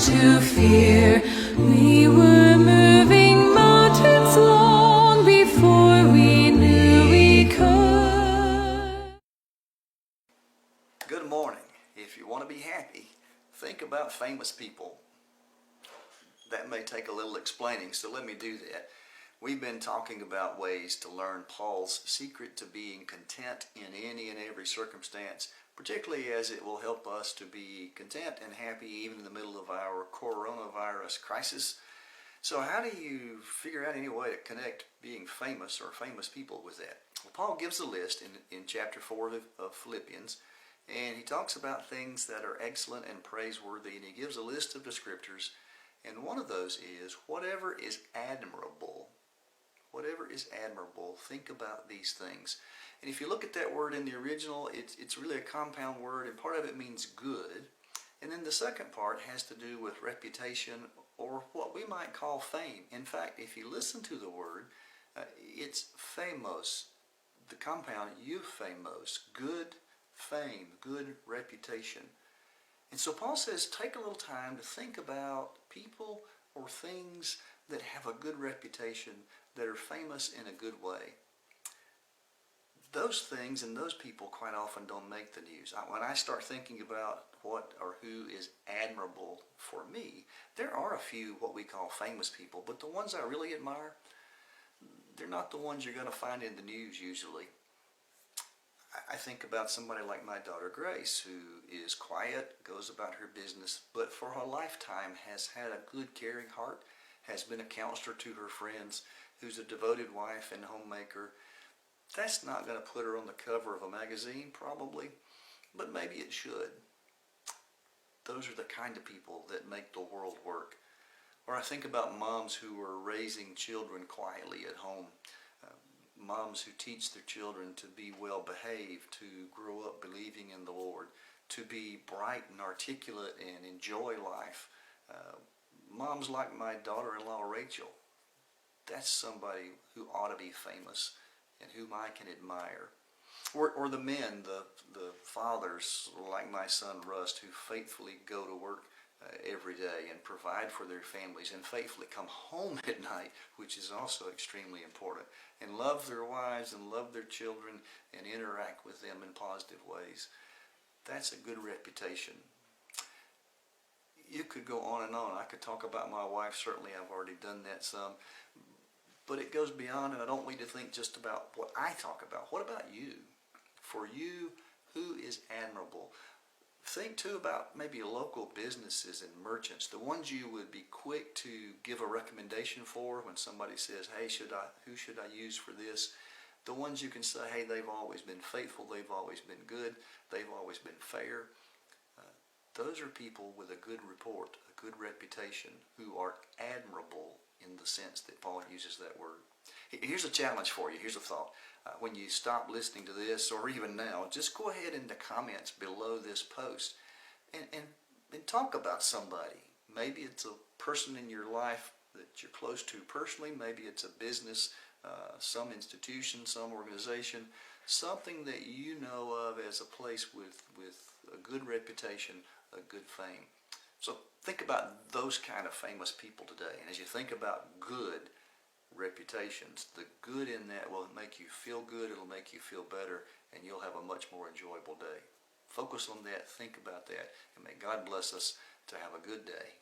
to fear. We were moving mountains long before we knew we could. Good morning. If you want to be happy, think about famous people. That may take a little explaining, so let me do that. We've been talking about ways to learn Paul's secret to being content in any and every circumstance, particularly as it will help us to be content and happy even in the middle of our coronavirus crisis. So how do you figure out any way to connect being famous or famous people with that? Well, Paul gives a list in chapter 4 of Philippians, and he talks about things that are excellent and praiseworthy, and he gives a list of descriptors, and one of those is whatever is admirable. Whatever is admirable, think about these things. And if you look at that word in the original, it's really a compound word, and part of it means good. And then the second part has to do with reputation, or what we might call fame. In fact, if you listen to the word, it's famous. The compound, euphemos, good fame, good reputation. And so Paul says, take a little time to think about people or things that have a good reputation, that are famous in a good way. Those things and those people quite often don't make the news. When I start thinking about what or who is admirable for me, there are a few what we call famous people, but the ones I really admire, they're not the ones you're going to find in the news usually. I think about somebody like my daughter Grace, who is quiet, goes about her business, but for her lifetime has had a good, caring heart, has been a counselor to her friends, who's a devoted wife and homemaker. That's not going to put her on the cover of a magazine, probably, but maybe it should. Those are the kind of people that make the world work. Or I think about moms who are raising children quietly at home. Moms who teach their children to be well behaved, to grow up believing in the Lord, to be bright and articulate and enjoy life. Moms like my daughter-in-law Rachel, that's somebody who ought to be famous and whom I can admire. Or the men, the fathers like my son Rust, who faithfully go to work every day and provide for their families and faithfully come home at night, which is also extremely important, and love their wives and love their children and interact with them in positive ways. That's a good reputation. You could go on and on. I could talk about my wife. Certainly I've already done that some. But it goes beyond, and I don't want you to think just about what I talk about. What about you? For you, who is admirable? Think too about maybe local businesses and merchants, the ones you would be quick to give a recommendation for when somebody says, hey, who should I use for this? The ones you can say, hey, they've always been faithful, they've always been good, they've always been fair. Those are people with a good report, a good reputation, who are admirable in the sense that Paul uses that word. Here's a challenge for you. Here's a thought. When you stop listening to this, or even now, just go ahead in the comments below this post and talk about somebody. Maybe it's a person in your life that you're close to personally. Maybe it's a business, some institution, some organization, something that you know of as a place with a good reputation, a good fame. So think about those kind of famous people today. And as you think about good reputations, the good in that will make you feel good, it'll make you feel better, and you'll have a much more enjoyable day. Focus on that, think about that, and may God bless us to have a good day.